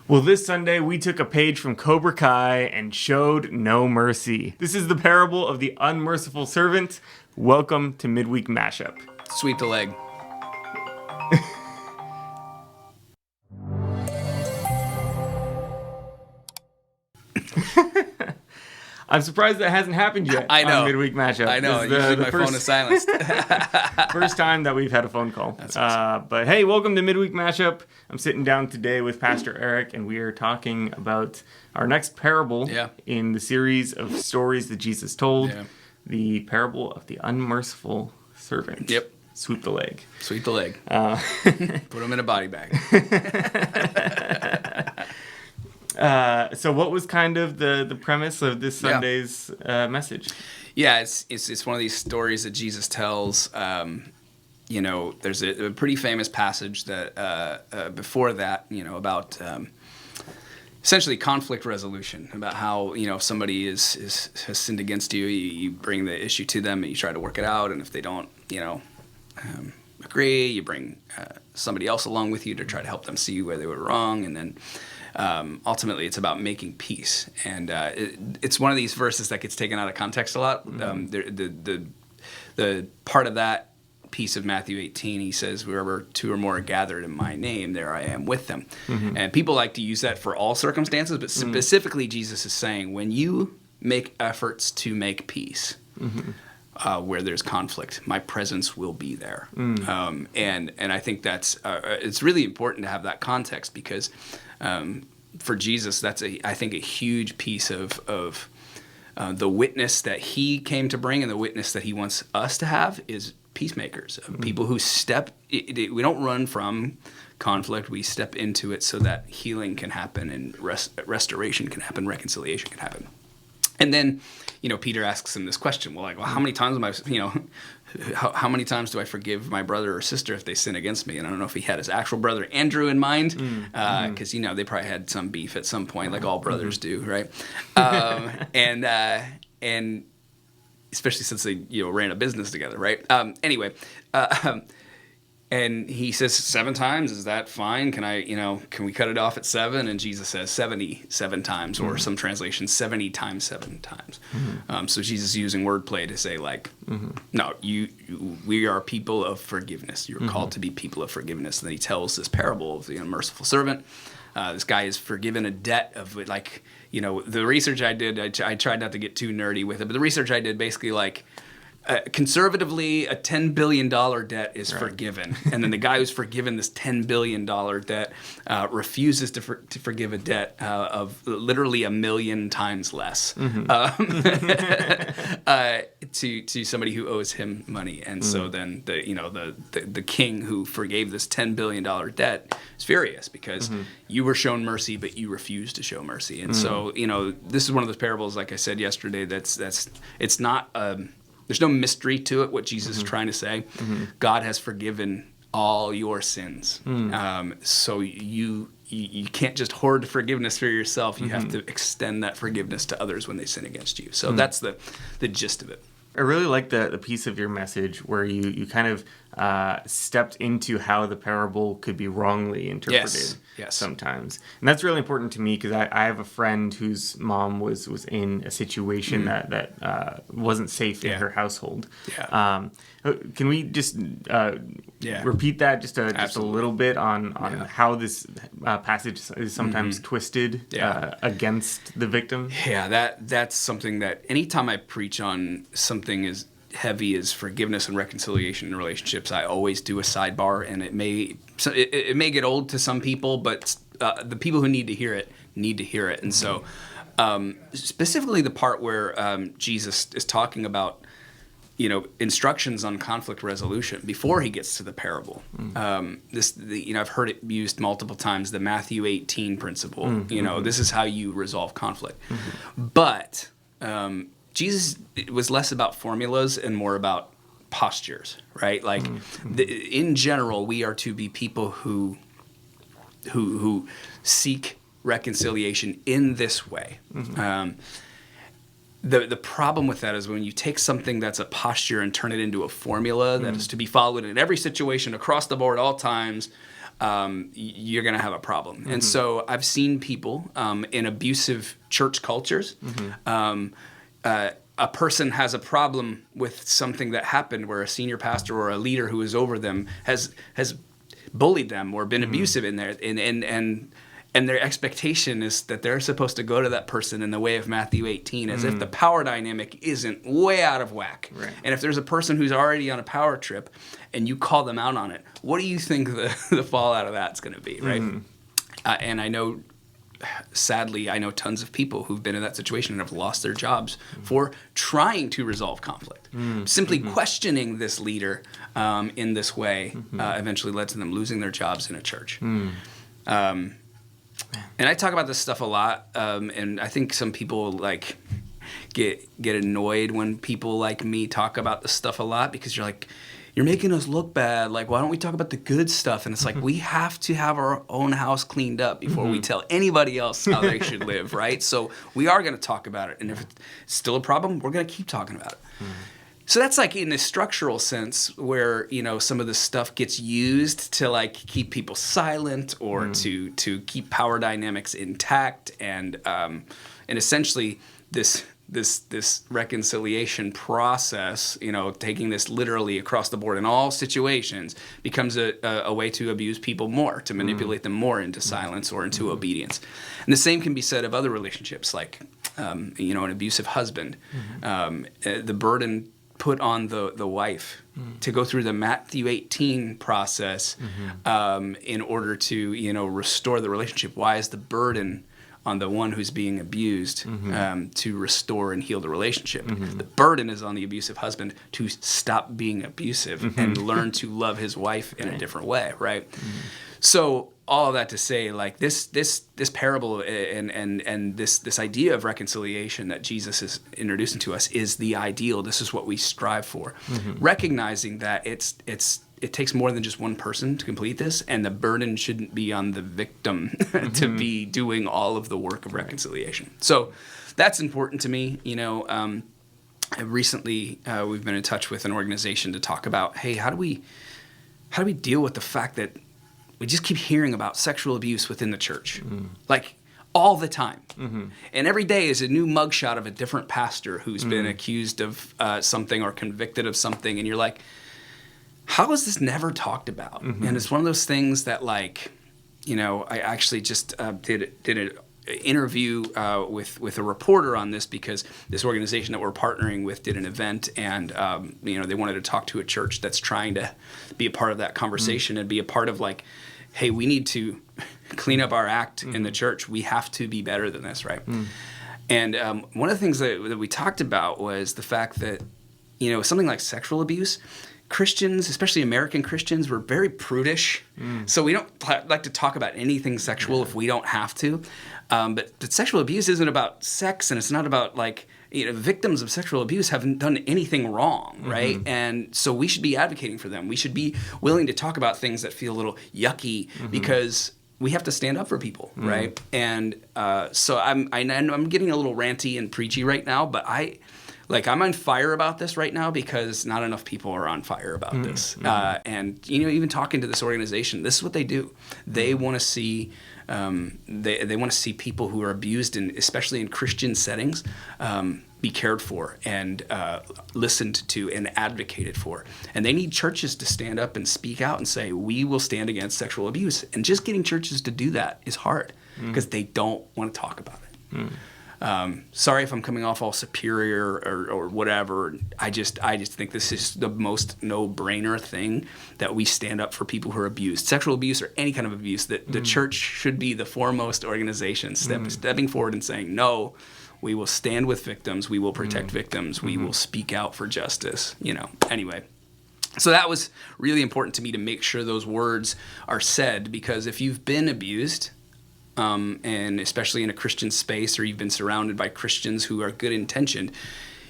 Well, this Sunday, we took a page from Cobra Kai and showed no mercy. This is the parable of the unmerciful servant. Welcome to Midweek Mashup. Sweep the leg. I'm surprised that hasn't happened yet. I know. On Midweek Mashup. I know. Usually my phone is silenced. First time that we've had a phone call. That's awesome. But hey, welcome to Midweek Mashup. I'm sitting down today with Pastor Eric, and we are talking about our next parable in the series of stories that Jesus told. Yeah. The parable of the unmerciful servant. Yep. Sweep the leg. Sweep the leg. Put him in a body bag. So what was kind of the premise of this Sunday's message? Yeah, it's one of these stories that Jesus tells. There's a pretty famous passage that before that, about essentially conflict resolution, about how, if somebody has sinned against you, you bring the issue to them and you try to work it out, and if they don't, agree, you bring somebody else along with you to try to help them see where they were wrong, and then ultimately, it's about making peace, and it's one of these verses that gets taken out of context a lot. Mm-hmm. The part of that piece of Matthew 18, he says, "Wherever two or more are gathered in my name, there I am with them." Mm-hmm. And people like to use that for all circumstances, but specifically, Jesus is saying, when you make efforts to make peace. Mm-hmm. Where there's conflict, my presence will be there, and I think that's it's really important to have that context, because for Jesus, that's I think a huge piece of the witness that he came to bring, and the witness that he wants us to have is peacemakers, people who we don't run from conflict, we step into it so that healing can happen, and restoration can happen, reconciliation can happen. And then, Peter asks him this question. Well, how many times how many times do I forgive my brother or sister if they sin against me? And I don't know if he had his actual brother Andrew in mind, because they probably had some beef at some point, like all brothers do, right? And especially since they ran a business together, right? And he says 7 times, is that fine? Can we cut it off at 7? And Jesus says 77 times, or some translations 70 times 7 times. Mm-hmm. So Jesus is using wordplay to say, no, we are people of forgiveness. You're called to be people of forgiveness. And then he tells this parable of the unmerciful servant. This guy is forgiven a debt of the research I did. I tried not to get too nerdy with it, but the research I did basically conservatively, a $10 billion debt is forgiven. And then the guy who's forgiven this $10 billion debt refuses to forgive a debt of literally 1 million times less to somebody who owes him money. And so then the king who forgave this $10 billion debt is furious, because you were shown mercy, but you refused to show mercy. And so, this is one of those parables, like I said yesterday, it's not... There's no mystery to it, what Jesus is trying to say. Mm-hmm. God has forgiven all your sins. So you can't just hoard forgiveness for yourself. You have to extend that forgiveness to others when they sin against you. So that's the gist of it. I really like the piece of your message where you kind of stepped into how the parable could be wrongly interpreted sometimes. And that's really important to me, because I have a friend whose mom was in a situation that wasn't safe in her household. Yeah. Can we just repeat that just a little bit on how this passage is sometimes twisted against the victim? Yeah, that's something that anytime I preach on something as heavy as forgiveness and reconciliation in relationships, I always do a sidebar, and it may get old to some people, but the people who need to hear it. And so specifically the part where Jesus is talking about instructions on conflict resolution before he gets to the parable. I've heard it used multiple times, the Matthew 18 principle. This is how you resolve conflict. But Jesus was less about formulas and more about postures, right? In general, we are to be people who seek reconciliation in this way. The problem with that is when you take something that's a posture and turn it into a formula that is to be followed in every situation across the board all times, you're going to have a problem. And so I've seen people in abusive church cultures. A person has a problem with something that happened where a senior pastor or a leader who is over them has bullied them or been abusive in there, and their expectation is that they're supposed to go to that person in the way of Matthew 18 as if the power dynamic isn't way out of whack. Right. And if there's a person who's already on a power trip and you call them out on it, what do you think the fallout of that's going to be, right? And I know, sadly, I know tons of people who've been in that situation and have lost their jobs for trying to resolve conflict. Simply questioning this leader in this way eventually led to them losing their jobs in a church. And I talk about this stuff a lot, and I think some people like get annoyed when people like me talk about this stuff a lot, because you're like, you're making us look bad. Like, why don't we talk about the good stuff? And it's like, we have to have our own house cleaned up before we tell anybody else how they should live, right? So we are going to talk about it. And if it's still a problem, we're going to keep talking about it. So that's like in a structural sense where, some of this stuff gets used to like keep people silent or to keep power dynamics intact, and essentially this reconciliation process, taking this literally across the board in all situations, becomes a way to abuse people more, to manipulate them more into silence or into obedience. And the same can be said of other relationships, like an abusive husband, the burden put on the wife to go through the Matthew 18 process in order to restore the relationship. Why is the burden on the one who's being abused to restore and heal the relationship? The burden is on the abusive husband to stop being abusive and learn to love his wife in a different way, right? So all of that to say, like this parable and this idea of reconciliation that Jesus is introducing to us is the ideal. This is what we strive for, recognizing that it takes more than just one person to complete this, and the burden shouldn't be on the victim to be doing all of the work of reconciliation. So that's important to me. Recently we've been in touch with an organization to talk about, hey, how do we deal with the fact that we just keep hearing about sexual abuse within the church, like all the time. And every day is a new mugshot of a different pastor who's been accused of something or convicted of something, and you're like, how is this never talked about? And it's one of those things that, like, I actually just did an interview with a reporter on this, because this organization that we're partnering with did an event, and they wanted to talk to a church that's trying to be a part of that conversation and be a part of, like, hey, we need to clean up our act in the church. We have to be better than this, right? And one of the things that we talked about was the fact that, something like sexual abuse, Christians, especially American Christians, were very prudish. So we don't like to talk about anything sexual if we don't have to. But sexual abuse isn't about sex, and it's not about, like, victims of sexual abuse haven't done anything wrong, right? And so we should be advocating for them. We should be willing to talk about things that feel a little yucky, because we have to stand up for people, right? And so I'm getting a little ranty and preachy right now, but I'm on fire about this right now because not enough people are on fire about this. And even talking to this organization, this is what they do. They want to see they want to see people who are abused, especially in Christian settings, be cared for and listened to and advocated for. And they need churches to stand up and speak out and say, we will stand against sexual abuse. And just getting churches to do that is hard, because they don't want to talk about it. Sorry if I'm coming off all superior or whatever. I just think this is the most no-brainer thing, that we stand up for people who are abused. Sexual abuse or any kind of abuse, that the church should be the foremost organization stepping forward and saying, no, we will stand with victims, we will protect victims, we will speak out for justice, Anyway. So that was really important to me, to make sure those words are said, because if you've been abused, and especially in a Christian space, or you've been surrounded by Christians who are good-intentioned,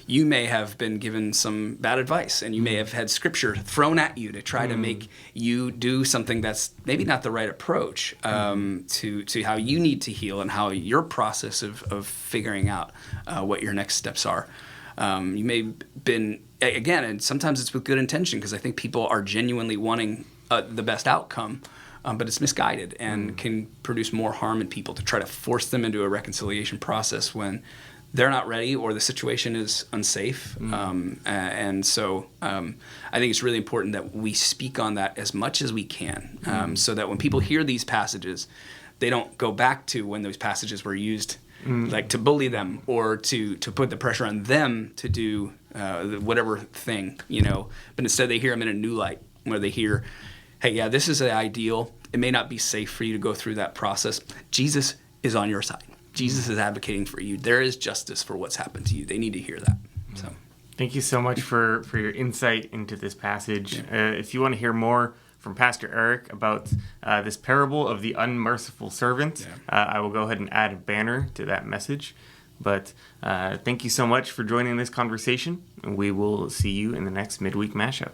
you may have been given some bad advice, and you may have had scripture thrown at you to try to make you do something that's maybe not the right approach to how you need to heal and how your process of figuring out what your next steps are. You may have been, again, and sometimes it's with good intention, because I think people are genuinely wanting the best outcome but it's misguided and can produce more harm in people to try to force them into a reconciliation process when they're not ready or the situation is unsafe. And so I think it's really important that we speak on that as much as we can, so that when people hear these passages, they don't go back to when those passages were used like to bully them or to put the pressure on them to do whatever thing, but instead they hear them in a new light, where they hear, hey, yeah, this is the ideal. It may not be safe for you to go through that process. Jesus is on your side. Jesus is advocating for you. There is justice for what's happened to you. They need to hear that. So, thank you so much for your insight into this passage. If you want to hear more from Pastor Eric about this parable of the unmerciful servant, I will go ahead and add a banner to that message. But thank you so much for joining this conversation, and we will see you in the next midweek mashup.